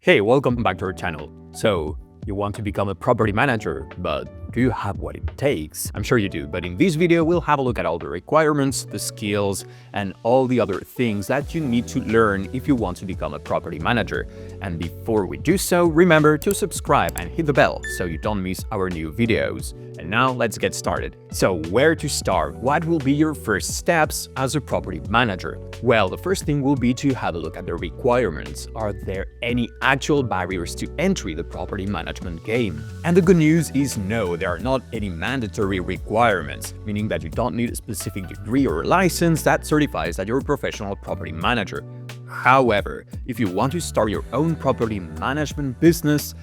Hey, welcome back to our channel. So, you want to become a property manager, but do you have what it takes? I'm sure you do, but in this video, we'll have a look at all the requirements, the skills, and all the other things that you need to learn if you want to become a property manager. And before we do so, remember to subscribe and hit the bell so you don't miss our new videos. And now let's get started. So where to start? What will be your first steps as a property manager? Well, the first thing will be to have a look at the requirements. Are there any actual barriers to entry the property management game? And the good news is no, there are not any mandatory requirements, meaning that you don't need a specific degree or license that certifies that you're a professional property manager. However, if you want to start your own property management business,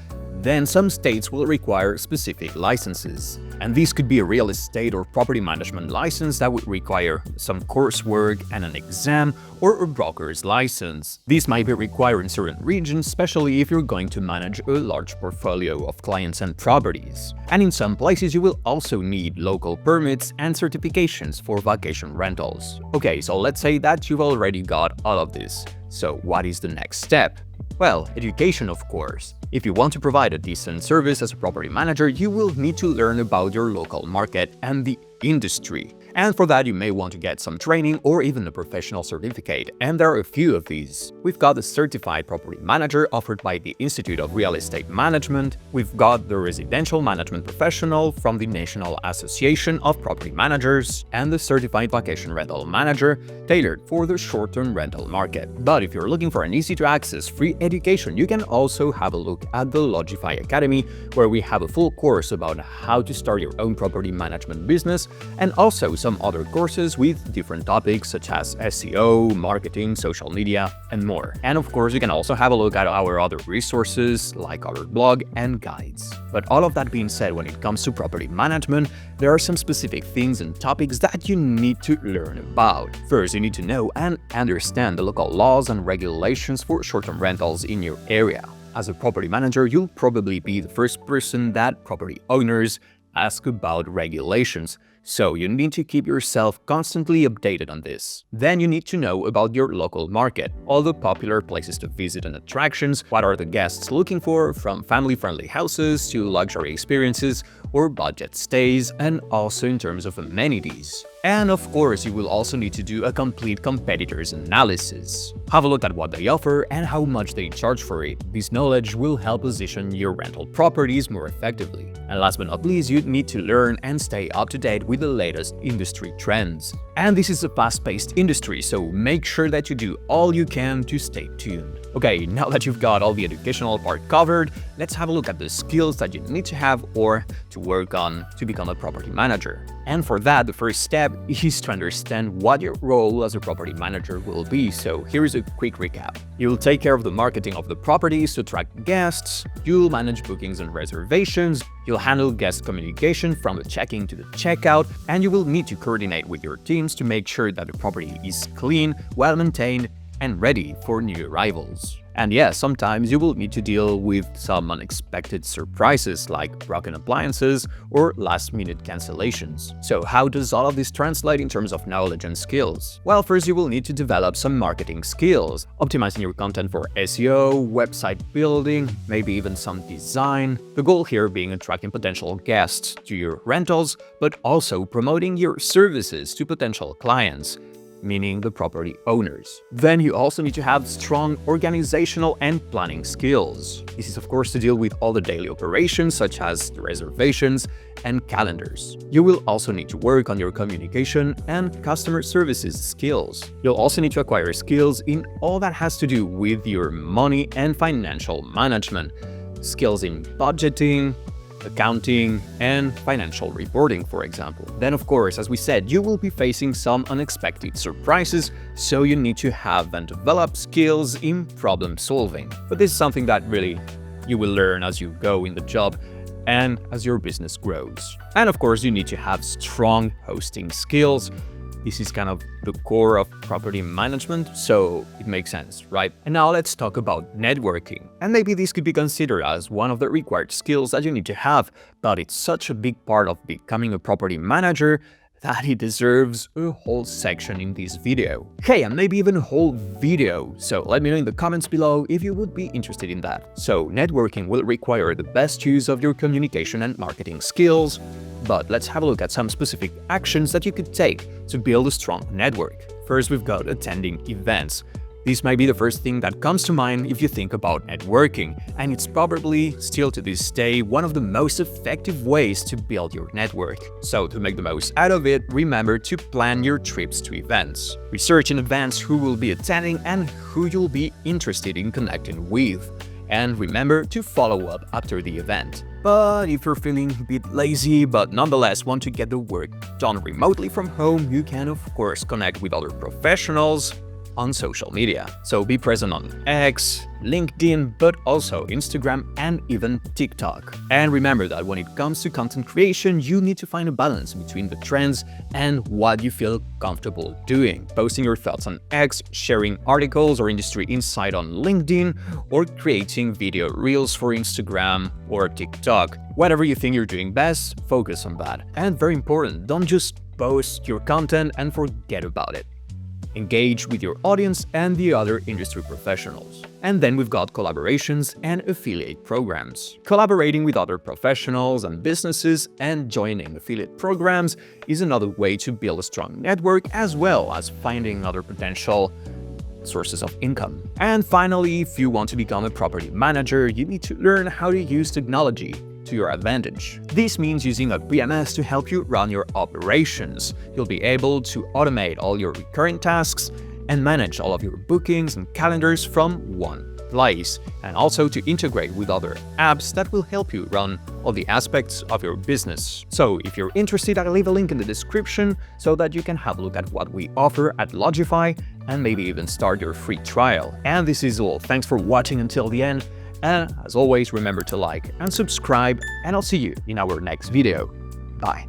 then some states will require specific licenses. And these could be a real estate or property management license that would require some coursework and an exam, or a broker's license. These might be required in certain regions, especially if you're going to manage a large portfolio of clients and properties. And in some places you will also need local permits and certifications for vacation rentals. Okay, so let's say that you've already got all of this. So what is the next step? Well, education, of course. If you want to provide a decent service as a property manager, you will need to learn about your local market and the industry. And for that, you may want to get some training or even a professional certificate, and there are a few of these. We've got the Certified Property Manager offered by the Institute of Real Estate Management. We've got the Residential Management Professional from the National Association of Property Managers, and the Certified Vacation Rental Manager, tailored for the short-term rental market. But if you're looking for an easy-to-access free education, you can also have a look at the Lodgify Academy, where we have a full course about how to start your own property management business, and also some other courses with different topics such as SEO, marketing, social media, and more. And of course, you can also have a look at our other resources like our blog and guides. But all of that being said, when it comes to property management, there are some specific things and topics that you need to learn about. First, you need to know and understand the local laws and regulations for short-term rentals in your area. As a property manager, you'll probably be the first person that property owners ask about regulations, so you need to keep yourself constantly updated on this. Then you need to know about your local market, all the popular places to visit and attractions, what are the guests looking for, from family-friendly houses to luxury experiences or budget stays, and also in terms of amenities. And of course, you will also need to do a complete competitors analysis. Have a look at what they offer and how much they charge for it. This knowledge will help position your rental properties more effectively. And last but not least, you need to learn and stay up to date with the latest industry trends. And this is a fast-paced industry, so make sure that you do all you can to stay tuned. Okay, now that you've got all the educational part covered, let's have a look at the skills that you need to have or to work on to become a property manager. And for that, the first step is to understand what your role as a property manager will be. So here's a quick recap. You'll take care of the marketing of the properties to attract guests, you'll manage bookings and reservations, you'll handle guest communication from the check-in to the checkout, and you will need to coordinate with your teams to make sure that the property is clean, well-maintained, and ready for new arrivals. And yeah, sometimes you will need to deal with some unexpected surprises like broken appliances or last-minute cancellations. So how does all of this translate in terms of knowledge and skills? Well, first you will need to develop some marketing skills, optimizing your content for SEO, website building, maybe even some design. The goal here being attracting potential guests to your rentals, but also promoting your services to potential clients, meaning the property owners. Then you also need to have strong organizational and planning skills. This is of course to deal with all the daily operations such as the reservations and calendars. You will also need to work on your communication and customer services skills. You'll also need to acquire skills in all that has to do with your money and financial management, skills in budgeting, accounting, and financial reporting, for example. Then, of course, as we said, you will be facing some unexpected surprises, so you need to have and develop skills in problem solving. But this is something that really you will learn as you go in the job and as your business grows. And of course, you need to have strong hosting skills. This is kind of the core of property management, so it makes sense, right? And now let's talk about networking. And maybe this could be considered as one of the required skills that you need to have, but it's such a big part of becoming a property manager that it deserves a whole section in this video. Hey, and maybe even a whole video, so let me know in the comments below if you would be interested in that. So networking will require the best use of your communication and marketing skills, but let's have a look at some specific actions that you could take to build a strong network. First, we've got attending events. This might be the first thing that comes to mind if you think about networking, and it's probably, still to this day, one of the most effective ways to build your network. So to make the most out of it, remember to plan your trips to events. Research in advance who will be attending and who you'll be interested in connecting with. And remember to follow up after the event. But if you're feeling a bit lazy but nonetheless want to get the work done remotely from home, you can of course connect with other professionals on social media. So be present on X, LinkedIn, but also Instagram and even TikTok. And remember that when it comes to content creation, you need to find a balance between the trends and what you feel comfortable doing. Posting your thoughts on X, sharing articles or industry insight on LinkedIn, or creating video reels for Instagram or TikTok. Whatever you think you're doing best, focus on that. And very important, don't just post your content and forget about it. Engage with your audience and the other industry professionals. And then we've got collaborations and affiliate programs. Collaborating with other professionals and businesses and joining affiliate programs is another way to build a strong network, as well as finding other potential sources of income. And finally, if you want to become a property manager, you need to learn how to use technology to your advantage. This means using a PMS to help you run your operations. You'll be able to automate all your recurring tasks and manage all of your bookings and calendars from one place, and also to integrate with other apps that will help you run all the aspects of your business. So if you're interested, I'll leave a link in the description so that you can have a look at what we offer at Lodgify and maybe even start your free trial. And this is all. Thanks for watching until the end. And as always, remember to like and subscribe, and I'll see you in our next video. Bye.